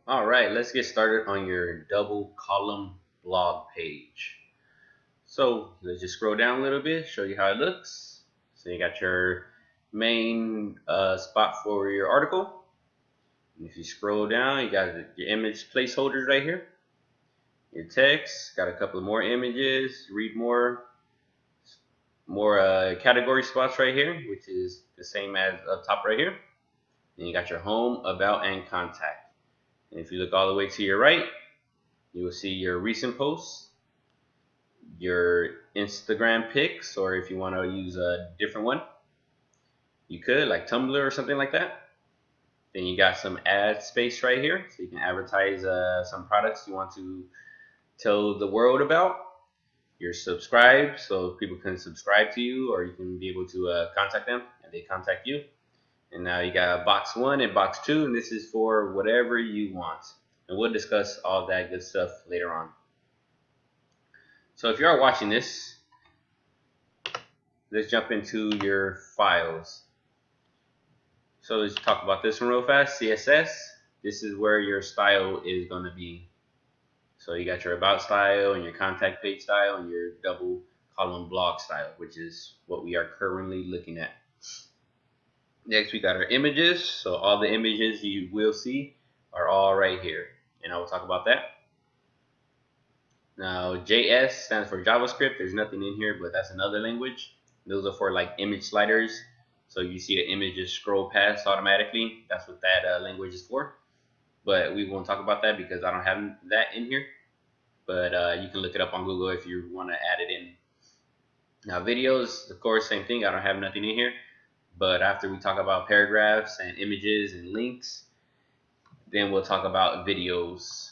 All right, let's get started on your double column blog page. So let's just scroll down a little bit, show you how it looks. So you got your main spot for your article. And if you scroll down, you got your image placeholders right here. Your text, got a couple of more images, read more category spots right here, which is the same as up top right here. Then you got your home, about, and contact. And if you look all the way to your right, you will see your recent posts, your Instagram pics, or if you want to use a different one, you could, like Tumblr or something like that. Then you got some ad space right here, so you can advertise some products you want to tell the world about. You're subscribed, so people can subscribe to you, or you can be able to contact them, and they contact you. And now you got box 1 and box 2, and this is for whatever you want. And we'll discuss all that good stuff later on. So if you are watching this, let's jump into your files. So let's talk about this one real fast. CSS, this is where your style is going to be. So you got your about style and your contact page style and your double column blog style, which is what we are currently looking at. Next, we got our images. So all the images you will see are all right here, and I will talk about that. Now, JS stands for JavaScript. There's nothing in here, but that's another language. Those are for like image sliders. So you see the images scroll past automatically. That's what that language is for. But we won't talk about that because I don't have that in here. But you can look it up on Google if you want to add it in. Now, videos, of course, same thing. I don't have nothing in here. But after we talk about paragraphs and images and links, then we'll talk about videos.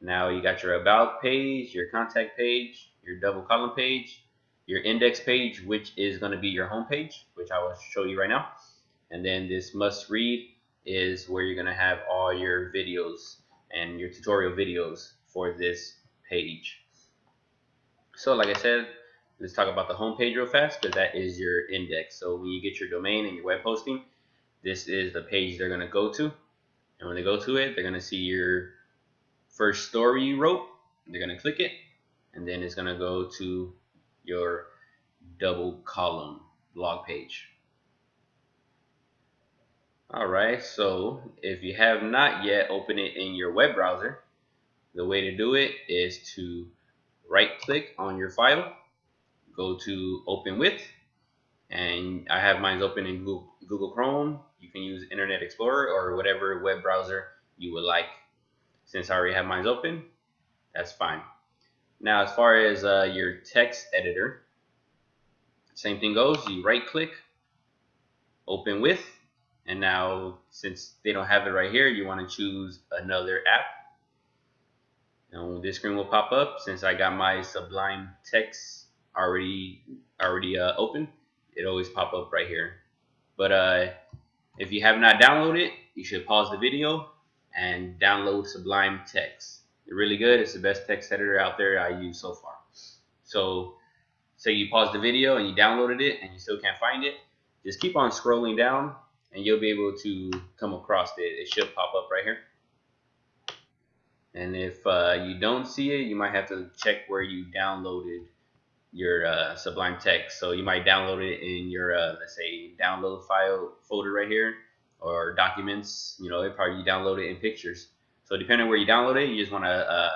Now you got your about page, your contact page, your double column page, your index page, which is going to be your home page, which I will show you right now. And then this must read is where you're going to have all your videos and your tutorial videos for this page. So like I said, let's talk about the home page real fast because that is your index. So when you get your domain and your web hosting, this is the page they're going to go to. And when they go to it, they're going to see your first story you wrote. They're going to click it, and then it's going to go to your double column blog page. All right, so if you have not yet opened it in your web browser, the way to do it is to right click on your file, go to open with, and I have mine open in Google Chrome. You can use Internet Explorer or whatever web browser you would like. Since I already have mine open, that's fine. Now, as far as your text editor, same thing goes. You right click, open with, and now since they don't have it right here, you want to choose another app. And this screen will pop up. Since I got my Sublime Text already open, it always pop up right here. But if you have not downloaded it, you should pause the video and download Sublime Text. It's really good. It's the best text editor out there I use so far. So say you pause the video and you downloaded it and you still can't find it, just keep on scrolling down and you'll be able to come across it. It should pop up right here. And if you don't see it, you might have to check where you downloaded your Sublime Text. So you might download it in your let's say download file folder right here, or documents. You know, it probably download it in pictures. So depending on where you download it, you just want to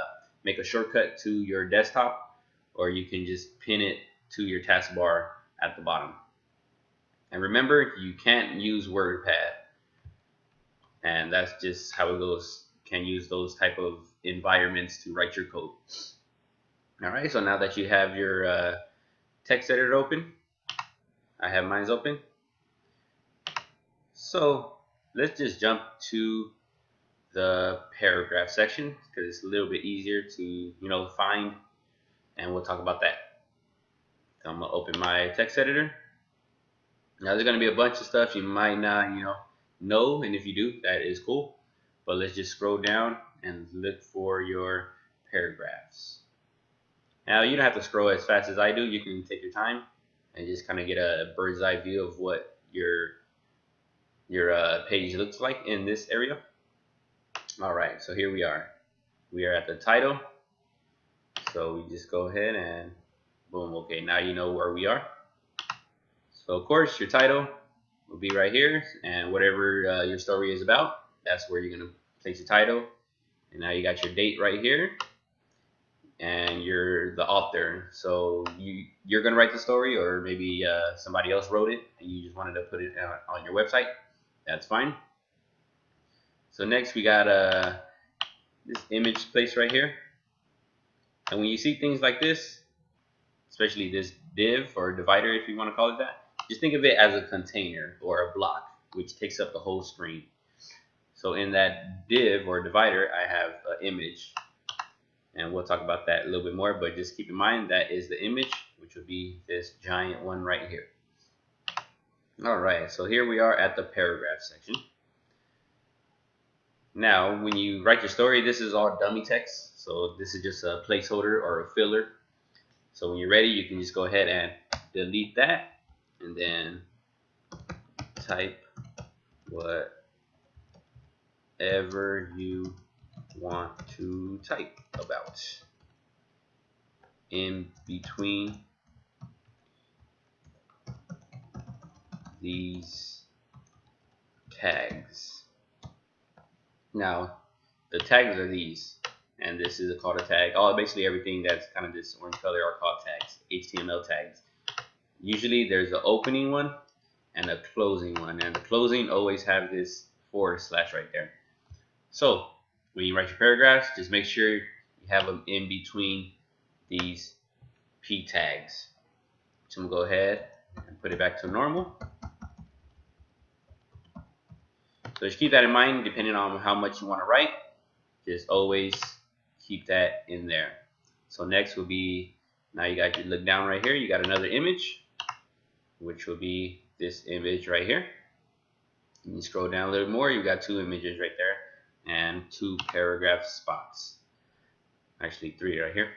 make a shortcut to your desktop, or you can just pin it to your taskbar at the bottom. And remember, you can't use WordPad, and that's just how it goes. You can't use those type of environments to write your code. All right, so now that you have your text editor open, I have mine open. So let's just jump to the paragraph section because it's a little bit easier to find, and we'll talk about that. So I'm gonna open my text editor. Now there's gonna be a bunch of stuff you might not know, and if you do, that is cool. But let's just scroll down and look for your paragraphs. Now you don't have to scroll as fast as I do. You can take your time and just kind of get a bird's eye view of what your page looks like in this area. Alright, so here we are. We are at the title. So we just go ahead and boom, okay, now you know where we are. So of course your title will be right here, and whatever your story is about, that's where you're going to place your title. And now you got your date right here, and you're the author. So you're going to write the story, or maybe somebody else wrote it and you just wanted to put it on your website. That's fine. So next we got this image place right here. And when you see things like this, especially this div or divider, if you want to call it that, just think of it as a container or a block which takes up the whole screen. So in that div or divider, I have an image, and we'll talk about that a little bit more, but just keep in mind that is the image, which would be this giant one right here. Alright, so here we are at the paragraph section. Now when you write your story, this is all dummy text, so this is just a placeholder or a filler. So when you're ready, you can just go ahead and delete that, and then type whatever you want to type about in between these tags. Now the tags are these, and this is called a tag. Basically everything that's kind of this orange color are called tags, HTML tags. Usually there's an opening one and a closing one, and the closing always have this / right there. So when you write your paragraphs, just make sure you have them in between these P tags. So I'm gonna go ahead and put it back to normal. So just keep that in mind, depending on how much you want to write. Just always keep that in there. So next will be, now you got, you look down right here, you got another image, which will be this image right here. And you scroll down a little more, you got 2 images right there and 2 paragraph spots. Actually 3 right here.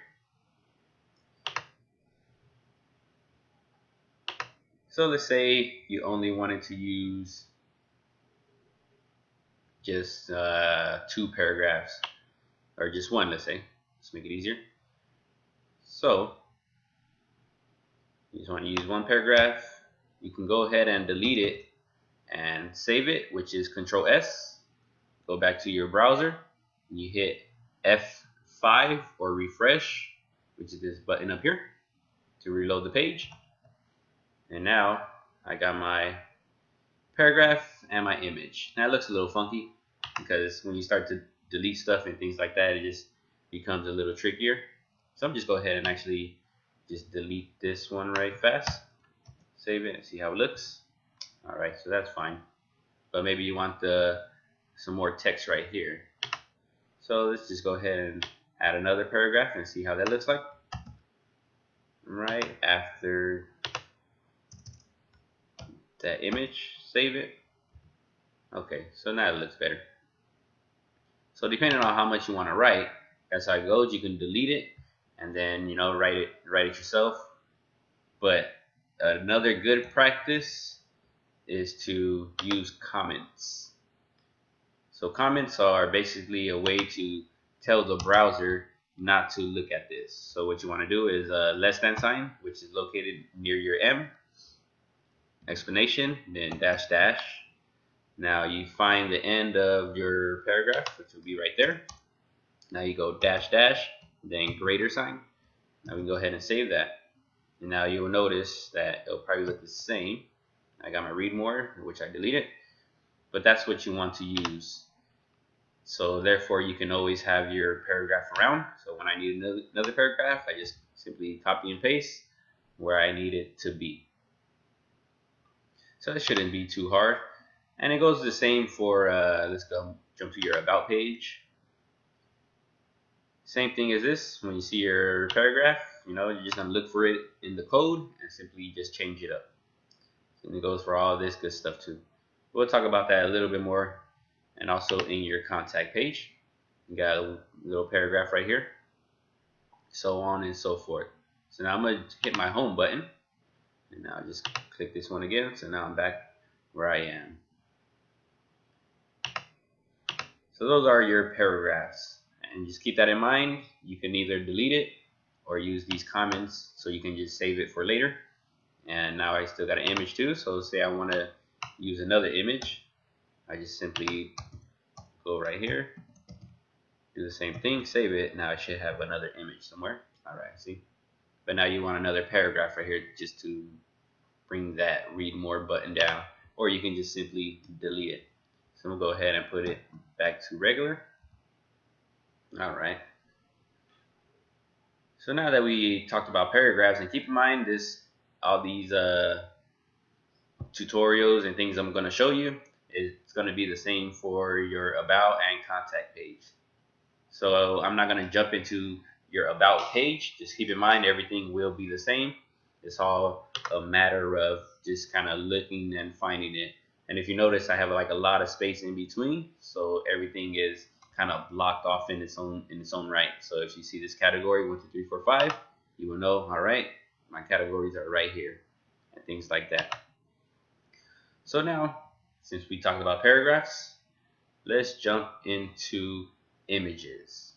So let's say you only wanted to use just 2 paragraphs, or just 1, let's say. Let's make it easier. So you just want to use 1 paragraph. You can go ahead and delete it and save it, which is Control S. Go back to your browser, and you hit F5 or refresh, which is this button up here, to reload the page. And now I got my paragraph and my image. Now it looks a little funky because when you start to delete stuff and things like that, it just becomes a little trickier. So I'm just go ahead and actually just delete this one right fast, save it, and see how it looks. Alright, so that's fine. But maybe you want some more text right here. So let's just go ahead and add another paragraph and see how that looks like. Right after that image, save it. Okay, so now it looks better. So depending on how much you want to write, that's how it goes. You can delete it and then, you know, write it yourself. But another good practice is to use comments. So comments are basically a way to tell the browser not to look at this. So what you want to do is a @ sign, which is located near your M, explanation, then --. Now you find the end of your paragraph, which will be right there. Now you go --, then greater sign. Now we can go ahead and save that. And now you will notice that it'll probably look the same. I got my read more, which I deleted, but that's what you want to use. So therefore you can always have your paragraph around. So when I need another paragraph, I just simply copy and paste where I need it to be. So it shouldn't be too hard. And it goes the same for, let's go jump to your about page. Same thing as this. When you see your paragraph, you know, you're just going to look for it in the code and simply just change it up. And it goes for all this good stuff too. We'll talk about that a little bit more. And also in your contact page, you got a little paragraph right here, so on and so forth. So now I'm going to hit my home button, and now just click this one again. So now I'm back where I am. So those are your paragraphs, and just keep that in mind. You can either delete it or use these comments, so you can just save it for later. And now I still got an image too, so say I want to use another image, I just simply go right here, do the same thing, save it. Now I should have another image somewhere. Alright, see? But now you want another paragraph right here just to bring that read more button down, or you can just simply delete it. So I'm gonna go ahead and put it back to regular. Alright. So now that we talked about paragraphs, and keep in mind this, all these tutorials and things I'm going to show you, it's going to be the same for your about and contact page. So I'm not going to jump into your about page. Just keep in mind everything will be the same. It's all a matter of just kind of looking and finding it. And if you notice, I have like a lot of space in between, so everything is kind of blocked off in its own right. So if you see this category 1, 2, 3, 4, 5, you will know, all right, my categories are right here, and things like that. So now, since we talked about paragraphs, let's jump into images.